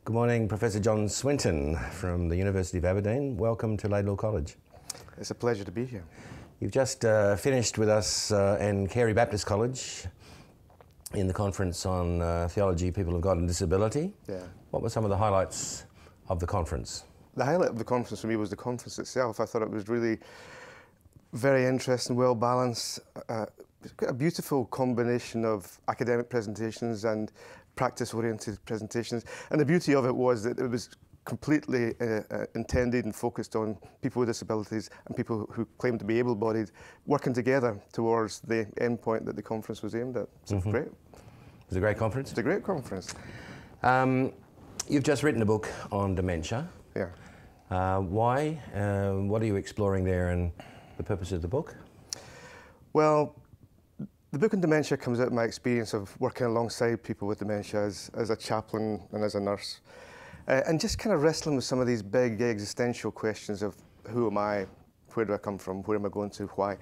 Good morning, Professor John Swinton from the University of Aberdeen. Welcome to Laidlaw College. It's a pleasure to be here. You've just finished with us in Carey Baptist College in the conference on Theology, People of God and Disability. Yeah. What were some of the highlights of the conference? The highlight of the conference for me was the conference itself. I thought it was really very interesting, well balanced, a beautiful combination of academic presentations and practice-oriented presentations. And the beauty of it was that it was completely intended and focused on people with disabilities and people who claim to be able-bodied working together towards the end point that the conference was aimed at. So great. It was a great conference? It's a great conference. You've just written a book on dementia. Yeah. Why? What are you exploring there and the purpose of the book? Well, the book on dementia comes out of my experience of working alongside people with dementia as a chaplain and as a nurse. And just kind of wrestling with some of these big existential questions of who am I, where do I come from, where am I going to, why?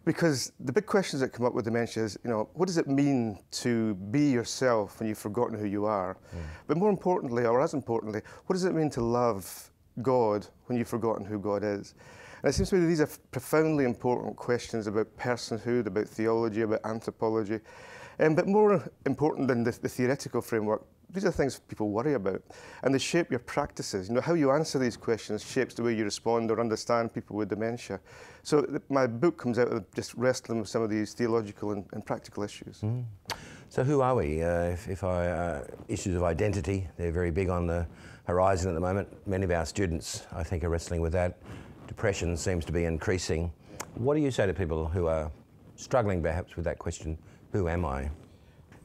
Because the big questions that come up with dementia is, what does it mean to be yourself when you've forgotten who you are? But more importantly, or as importantly, what does it mean to love God when you've forgotten who God is? And it seems to me that these are profoundly important questions about personhood, about theology, about anthropology. But more important than the theoretical framework, these are things people worry about. And they shape your practices. How you answer these questions shapes the way you respond or understand people with dementia. So my book comes out of just wrestling with some of these theological and practical issues. So who are we? Issues of identity, they're very big on the horizon at the moment. Many of our students, I think, are wrestling with that. Depression seems to be increasing. What do you say to people who are struggling perhaps with that question, who am I?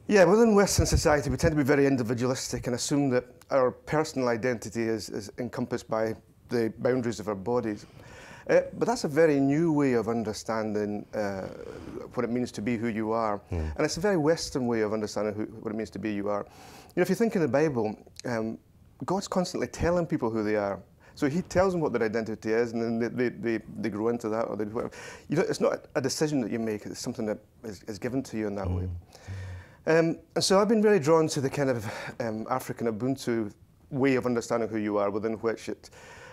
Yeah, within Western society we tend to be very individualistic and assume that our personal identity is encompassed by the boundaries of our bodies. But that's a very new way of understanding what it means to be who you are. And it's a very Western way of understanding what it means to be who you are. If you think in the Bible, God's constantly telling people who they are. So he tells them what their identity is, and then they grow into that, or whatever. It's not a decision that you make, it's something that is given to you in that way. And so I've been really drawn to the kind of African Ubuntu way of understanding who you are, within which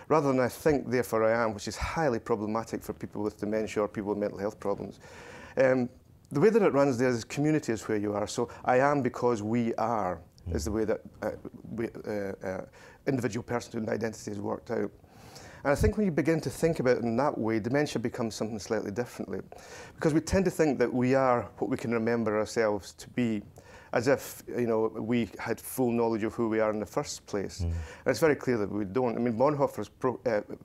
rather than I think, therefore I am, which is highly problematic for people with dementia or people with mental health problems. The way that it runs there is community is where you are. So I am because we are is the way that individual personhood and identity is worked out. And I think when you begin to think about it in that way, dementia becomes something slightly differently. Because we tend to think that we are what we can remember ourselves to be, as if we had full knowledge of who we are in the first place. And it's very clear that we don't. I mean, Bonhoeffer's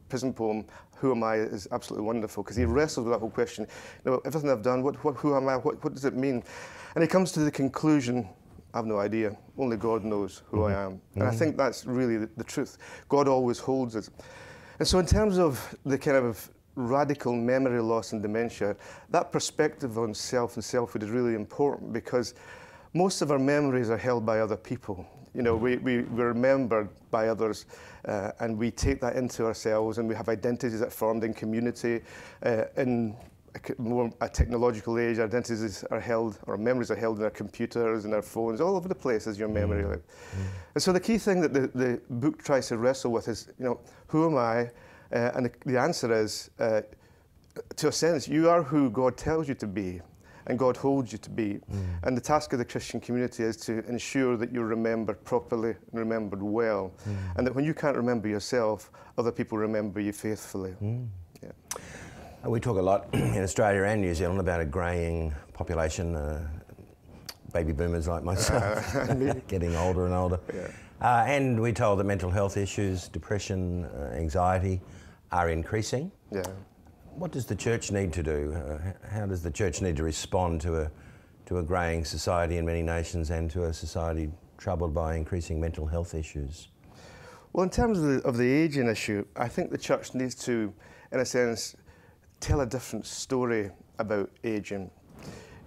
prison poem, Who Am I, is absolutely wonderful, because he wrestles with that whole question. Everything I've done, who am I, what does it mean? And he comes to the conclusion, I have no idea. Only God knows who I am. And I think that's really the truth. God always holds us. And so in terms of the kind of radical memory loss and dementia, that perspective on self and selfhood is really important, because most of our memories are held by other people. We're remembered by others, and we take that into ourselves, and we have identities that are formed in community. In a technological age, our identities are held, or memories are held in our computers and our phones, all over the place is your memory. And so the key thing that the book tries to wrestle with is, who am I? And the answer is, to a sense, you are who God tells you to be, and God holds you to be. And the task of the Christian community is to ensure that you're remembered properly and remembered well, and that when you can't remember yourself, other people remember you faithfully. Yeah. We talk a lot in Australia and New Zealand about a greying population, baby boomers like myself, getting older and older. And we're told that mental health issues, depression, anxiety are increasing. What does the church need to do? How does the church need to respond to a greying society in many nations and to a society troubled by increasing mental health issues? Well, in terms of the ageing issue, I think the church needs to, in a sense, tell a different story about ageing.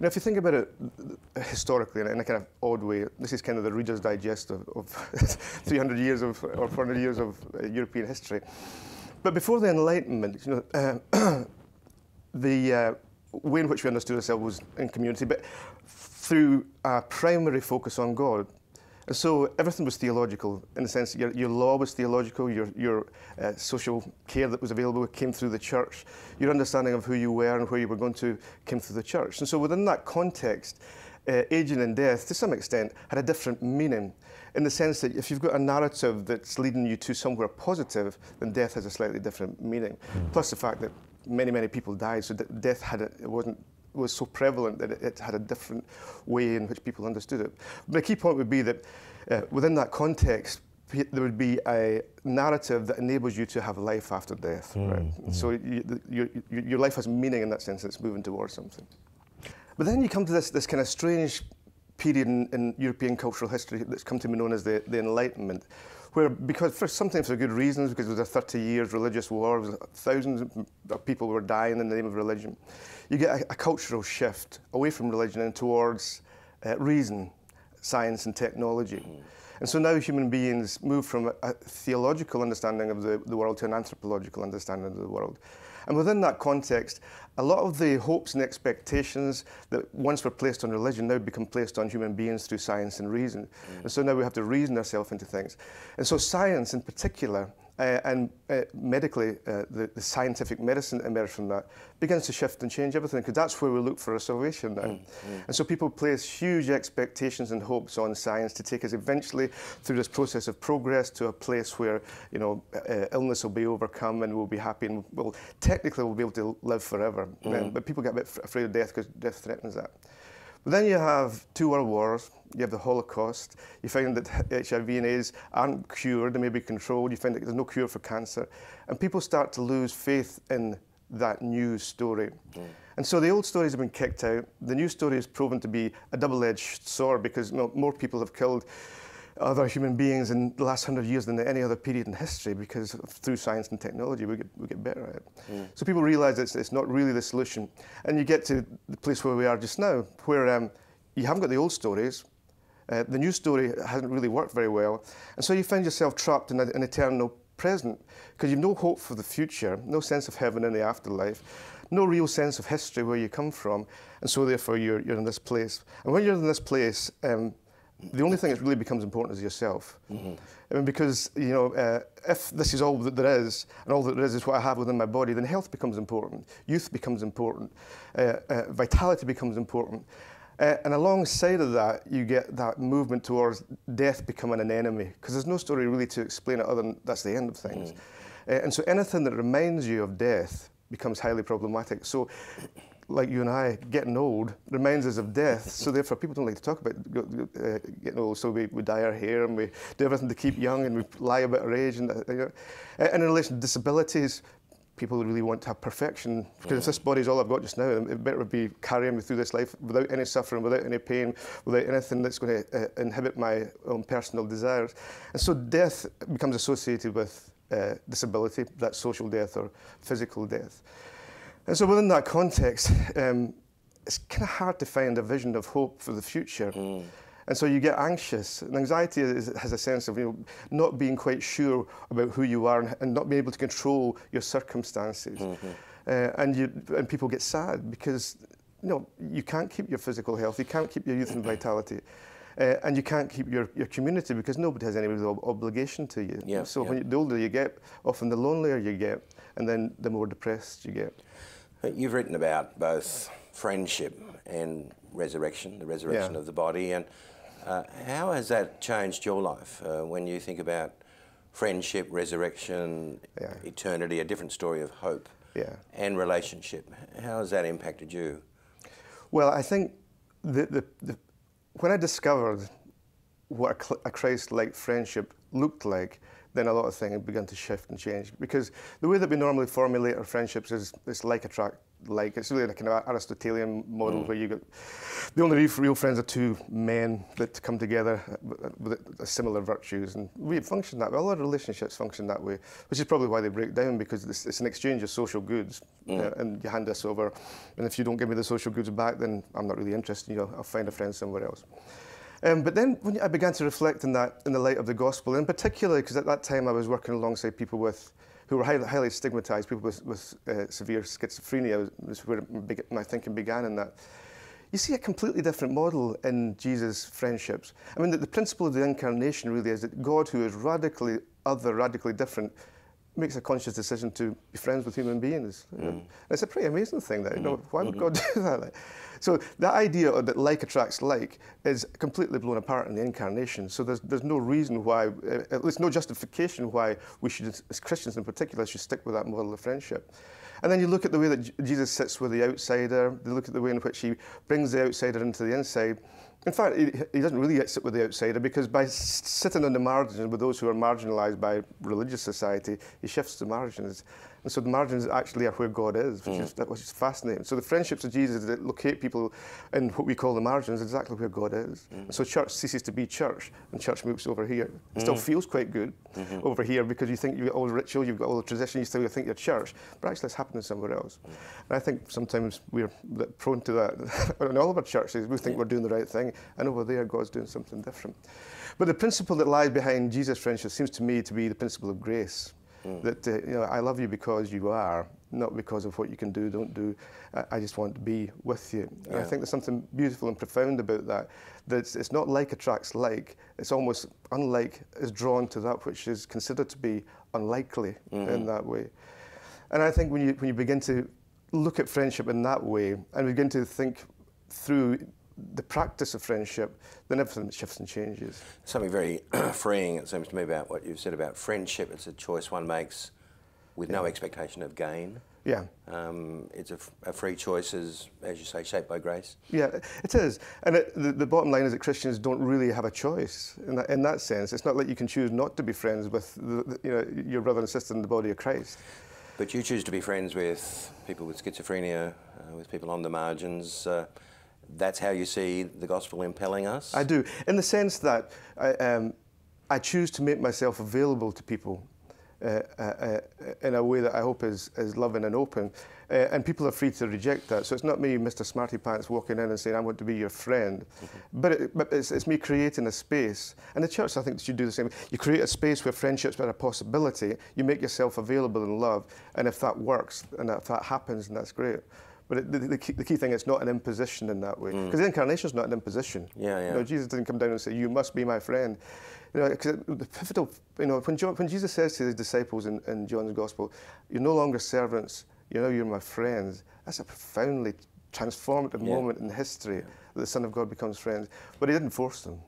If you think about it historically in a kind of odd way, this is kind of the Reader's Digest of 300 years or 400 years of European history. But before the Enlightenment, the way in which we understood ourselves was in community, but through a primary focus on God. And so everything was theological, in the sense that your law was theological, your social care that was available came through the church, your understanding of who you were and where you were going to came through the church. And so within that context, aging and death, to some extent, had a different meaning, in the sense that if you've got a narrative that's leading you to somewhere positive, then death has a slightly different meaning. Plus the fact that many, many people died, so that death was so prevalent that it had a different way in which people understood it. But a key point would be that within that context, there would be a narrative that enables you to have life after death. Right? So your life has meaning in that sense, it's moving towards something. But then you come to this kind of strange period in European cultural history that's come to be known as the Enlightenment, where, because sometimes for good reasons, because it was a 30 years religious war, thousands of people were dying in the name of religion, you get a cultural shift away from religion and towards reason, science and technology. And so now human beings move from a theological understanding of the world to an anthropological understanding of the world. And within that context, a lot of the hopes and expectations that once were placed on religion now become placed on human beings through science and reason. And so now we have to reason ourselves into things. And so science in particular, and medically, the scientific medicine that emerged from that begins to shift and change everything, because that's where we look for our salvation now. And so people place huge expectations and hopes on science to take us eventually through this process of progress to a place where, you know, illness will be overcome and we'll be happy and, well, technically we'll be able to live forever. But people get a bit afraid of death because death threatens that. But then you have 2 world wars, you have the Holocaust, you find that HIV and AIDS aren't cured, they may be controlled, you find that there's no cure for cancer, and people start to lose faith in that new story. And so the old stories have been kicked out, the new story has proven to be a double-edged sword, because, you know, more people have killed other human beings in the last 100 years than any other period in history, because through science and technology we get better at it. So people realise it's not really the solution. And you get to the place where we are just now, where you haven't got the old stories, the new story hasn't really worked very well, and so you find yourself trapped in an eternal present, because you've no hope for the future, no sense of heaven in the afterlife, no real sense of history where you come from, and so therefore you're in this place. And when you're in this place, the only thing that really becomes important is yourself. I mean, because, you know, if this is all that there is, and all that there is what I have within my body, then health becomes important, youth becomes important, vitality becomes important. And alongside of that, you get that movement towards death becoming an enemy, because there's no story really to explain it other than that's the end of things. And so anything that reminds you of death becomes highly problematic. So, like you and I, getting old reminds us of death, so therefore people don't like to talk about getting old, so we dye our hair and we do everything to keep young and we lie about our age. And, you know. And in relation to disabilities, people really want to have perfection, because if this body is all I've got just now, it better be carrying me through this life without any suffering, without any pain, without anything that's going to inhibit my own personal desires. And so death becomes associated with disability, that social death or physical death. And so within that context, it's kind of hard to find a vision of hope for the future. And so you get anxious, and anxiety has a sense of, you know, not being quite sure about who you are and not being able to control your circumstances. And people get sad because, you know, you can't keep your physical health, you can't keep your youth and vitality, and you can't keep your community because nobody has any real obligation to you. So when the older you get, often the lonelier you get, and then the more depressed you get. You've written about both friendship and resurrection, the resurrection of the body, and how has that changed your life when you think about friendship, resurrection, eternity, a different story of hope, and relationship? How has that impacted you? Well, I think when I discovered what a Christ-like friendship looked like, then a lot of things began to shift and change. Because the way that we normally formulate our friendships is like attract like. It's really like an Aristotelian model where you get the only real friends are 2 men that come together with similar virtues, and we function that way. A lot of relationships function that way, which is probably why they break down, because it's an exchange of social goods, and you hand this over, and if you don't give me the social goods back, then I'm not really interested in you. I'll find a friend somewhere else. But then when I began to reflect on that in the light of the gospel, and particularly because at that time I was working alongside people who were highly stigmatized, people with severe schizophrenia, was where my thinking began in that. you see a completely different model in Jesus' friendships. I mean, the principle of the incarnation really is that God, who is radically other, radically different, makes a conscious decision to be friends with human beings. It's a pretty amazing thing that, why would God do that? So the idea that like attracts like is completely blown apart in the incarnation. So there's no reason why, at least no justification why we should, as Christians in particular, should stick with that model of friendship. And then you look at the way that Jesus sits with the outsider, you look at the way in which he brings the outsider into the inside. In fact, he doesn't really sit with the outsider, because by sitting on the margins with those who are marginalised by religious society, he shifts the margins. And so the margins actually are where God is, which is fascinating. So the friendships of Jesus that locate people in what we call the margins is exactly where God is. And so church ceases to be church, and church moves over here. It still feels quite good over here, because you think you've got all the ritual, you've got all the tradition, you still think you're church, but actually it's happening somewhere else. And I think sometimes we're prone to that. In all of our churches, we think we're doing the right thing, and over there God's doing something different. But the principle that lies behind Jesus' friendship seems to me to be the principle of grace. That I love you because you are, not because of what you can do, don't do. I just want to be with you. And I think there's something beautiful and profound about that. That it's not like attracts like. It's almost unlike is drawn to that which is considered to be unlikely in that way. And I think when you begin to look at friendship in that way and begin to think through the practice of friendship, then everything shifts and changes. Something very freeing, it seems to me, about what you've said about friendship. It's a choice one makes with no expectation of gain. Yeah. It's a free choice, as you say, shaped by grace. Yeah, it is. And the bottom line is that Christians don't really have a choice in that sense. It's not like you can choose not to be friends with your brother and sister in the body of Christ. But you choose to be friends with people with schizophrenia, with people on the margins. That's how you see the gospel impelling us? I do, in the sense that I choose to make myself available to people in a way that I hope is loving and open, and people are free to reject that. So it's not me, Mr. Smarty Pants, walking in and saying, I want to be your friend, but it's me creating a space. And the church, I think, should do the same. You create a space where friendships are a possibility, you make yourself available in love, and if that works, and if that happens, then that's great. But the key thing is not an imposition in that way. Because the incarnation is not an imposition. Jesus didn't come down and say, you must be my friend. Because the pivotal, when Jesus says to his disciples in John's Gospel, you're no longer servants, you're my friends, that's a profoundly transformative moment in history that the Son of God becomes friends. But he didn't force them.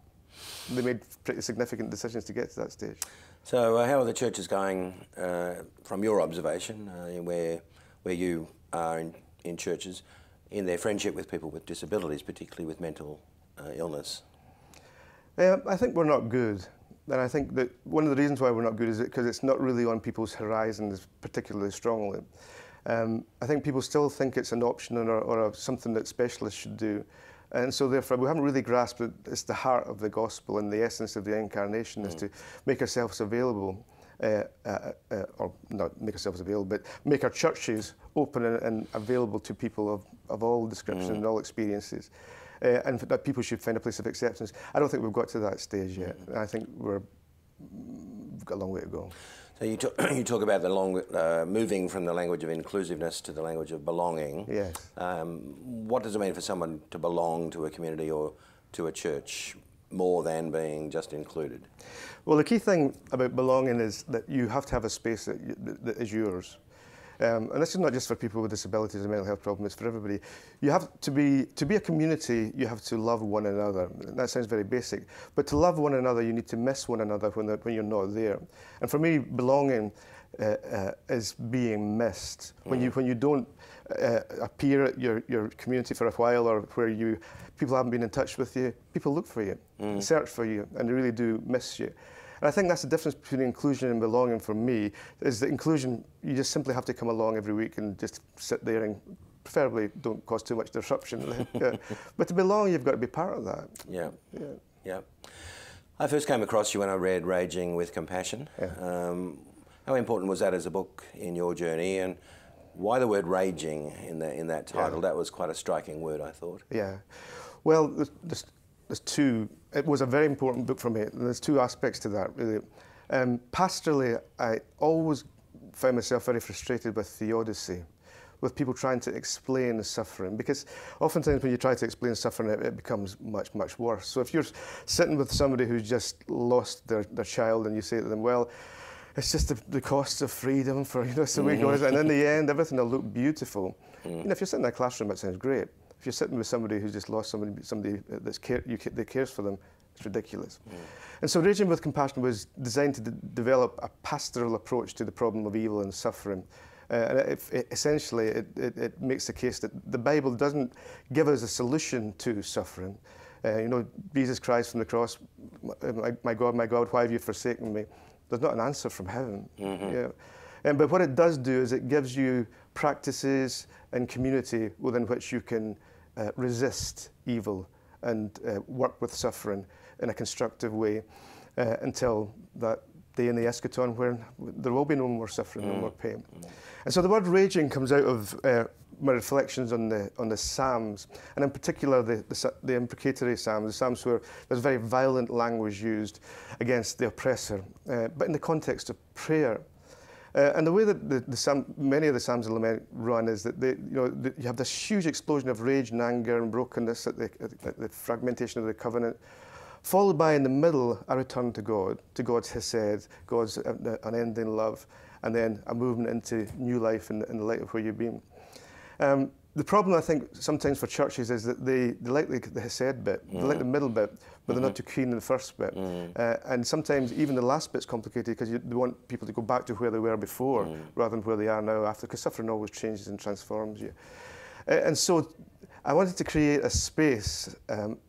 They made pretty significant decisions to get to that stage. So how are the churches going, from your observation, where you are in churches, in their friendship with people with disabilities, particularly with mental illness? I think we're not good. And I think that one of the reasons why we're not good is because it's not really on people's horizons particularly strongly. I think people still think it's an option or something that specialists should do. And so therefore we haven't really grasped that it's the heart of the gospel and the essence of the incarnation is to make ourselves available. Or not make ourselves available, but make our churches open and available to people of all descriptions and all experiences. And that people should find a place of acceptance. I don't think we've got to that stage yet. I think we've got a long way to go. So you talk about the moving from the language of inclusiveness to the language of belonging. Yes. What does it mean for someone to belong to a community or to a church more than being just included? Well, the key thing about belonging is that you have to have a space that is yours. And this is not just for people with disabilities and mental health problems, it's for everybody. You have to be a community, you have to love one another. That sounds very basic. But to love one another, you need to miss one another when you're not there. And for me, belonging is being missed. When you don't appear at your community for a while, or where people haven't been in touch with you, people look for you, search for you, and they really do miss you. And I think that's the difference between inclusion and belonging for me, is that inclusion, you just simply have to come along every week and just sit there and preferably don't cause too much disruption. But to belong, you've got to be part of that. Yeah. I first came across you when I read Raging with Compassion. How important was that as a book in your journey, and why the word raging in that title? That was quite a striking word, I thought. Yeah. Well, there's two. It was a very important book for me, and there's two aspects to that, really. Pastorally, I always found myself very frustrated with the Odyssey, with people trying to explain suffering, because oftentimes when you try to explain suffering, it becomes much, much worse. So if you're sitting with somebody who's just lost their child and you say to them, well, it's just the costs of freedom for, it's the way it goes, and in the end, everything will look beautiful. If you're sitting in a classroom, it sounds great. If you're sitting with somebody who's just lost somebody that cares for them, it's ridiculous. And so Raging with Compassion was designed to develop a pastoral approach to the problem of evil and suffering. And essentially, it makes the case that the Bible doesn't give us a solution to suffering. Jesus cries from the cross, my God, why have you forsaken me? There's not an answer from heaven. But what it does do is it gives you practices and community within which you can resist evil and work with suffering in a constructive way until that day in the eschaton where there will be no more suffering, no more pain. And so the word raging comes out of my reflections on the Psalms, and in particular the imprecatory Psalms, the Psalms where there's very violent language used against the oppressor, but in the context of prayer. And the way that many of the Psalms of Lament run is that you have this huge explosion of rage and anger and brokenness at the fragmentation of the covenant, followed by in the middle a return to God, to God's hesed, God's unending love, and then a movement into new life in the light of where you've been. The problem, I think, sometimes for churches is that they like the hesed bit, they like the middle bit, but they're not too keen on the first bit. And sometimes even the last bit's complicated because they want people to go back to where they were before rather than where they are now after, because suffering always changes and transforms you. And so I wanted to create a space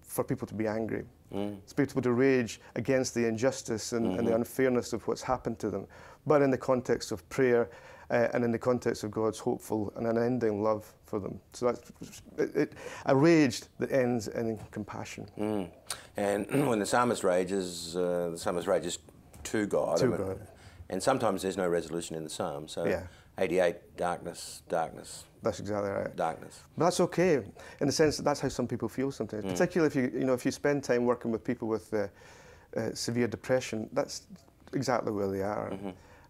for people to be angry, for people to rage against the injustice and the unfairness of what's happened to them, but in the context of prayer and in the context of God's hopeful and unending love for them. So that's a rage that ends in compassion. And when the psalmist rages to God. God. And sometimes there's no resolution in the psalm. So 88, darkness, darkness. That's exactly right. Darkness. But that's okay, in the sense that that's how some people feel sometimes. Particularly if you spend time working with people with severe depression, that's exactly where they are.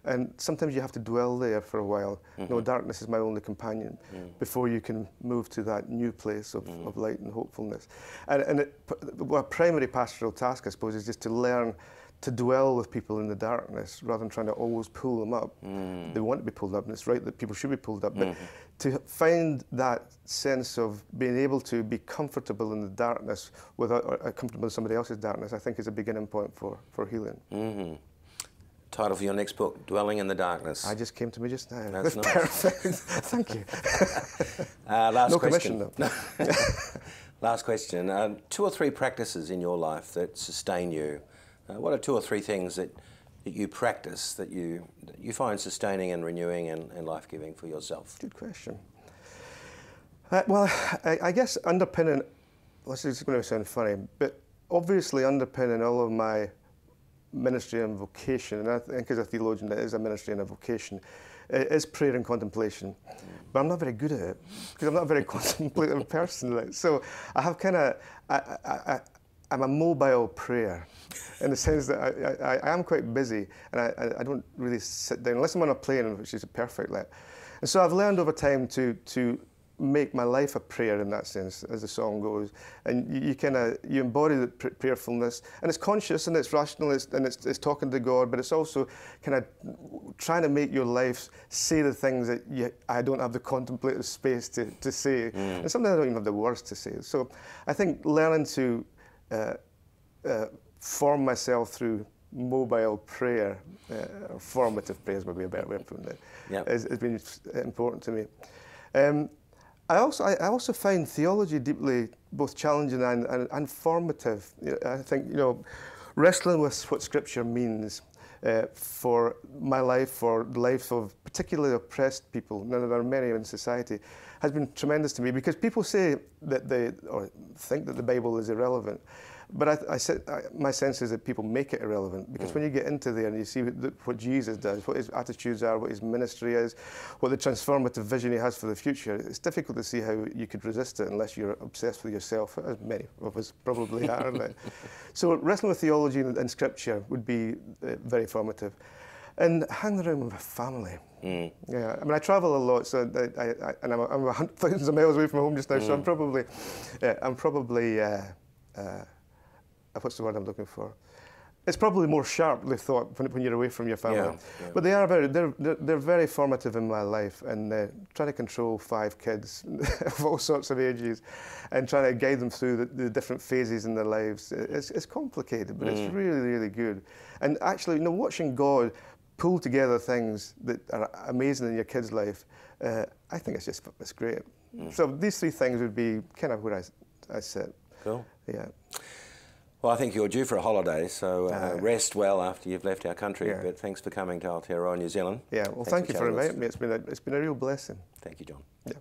And sometimes you have to dwell there for a while. Darkness is my only companion, before you can move to that new place of light and hopefulness. And our primary pastoral task, I suppose, is just to learn to dwell with people in the darkness rather than trying to always pull them up. They want to be pulled up, and it's right that people should be pulled up, but to find that sense of being able to be comfortable in the darkness without comfortable in somebody else's darkness, I think is a beginning point for healing. Title for your next book, Dwelling in the Darkness. I just came to me just now. That's nice. Perfect. Thank you. Last no question. Commission, though. Last question. 2 or 3 practices in your life that sustain you. What are 2 or 3 things that you practice that you find sustaining and renewing and life-giving for yourself? Good question. Well, I guess underpinning, this is going to sound funny, but obviously underpinning all of my ministry and vocation, and I think as a theologian it is a ministry and a vocation, is prayer and contemplation. But I'm not very good at it, because I'm not a very contemplative person. So I have I'm a mobile prayer, in the sense that I am quite busy, and I don't really sit down, unless I'm on a plane, which is perfect. And so I've learned over time to make my life a prayer in that sense, as the song goes. And you embody the prayerfulness, and it's conscious and it's rational, and it's talking to God, but it's also kind of trying to make your life say the things that I don't have the contemplative space to say. And sometimes I don't even have the words to say. So I think learning to form myself through mobile prayer, or formative prayer is maybe a better way of putting it, has been important to me. I also find theology deeply both challenging and formative. I think, wrestling with what Scripture means for my life, for the life of particularly oppressed people, and there are many in society, has been tremendous to me, because people say that or think that the Bible is irrelevant. But my sense is that people make it irrelevant, because when you get into there and you see what Jesus does, what his attitudes are, what his ministry is, what the transformative vision he has for the future, it's difficult to see how you could resist it unless you're obsessed with yourself, as many of us probably are. So wrestling with theology and Scripture would be very formative. and hang around with a family. Yeah, I mean, I travel a lot, so I'm thousands of miles away from home just now. So I'm probably, what's the word I'm looking for? It's probably more sharply thought when you're away from your family. Yeah. But they're very formative in my life, and trying to control 5 kids of all sorts of ages, and trying to guide them through the different phases in their lives. It's complicated, but it's really, really good. And actually, watching God pull together things that are amazing in your kid's life, I think it's great. So these 3 things would be kind of where I sit. Cool. Yeah. Well, I think you're due for a holiday, so rest well after you've left our country. Yeah. But thanks for coming to Aotearoa, New Zealand. Yeah, well, thank you for inviting me. It's been a real blessing. Thank you, John. Yeah.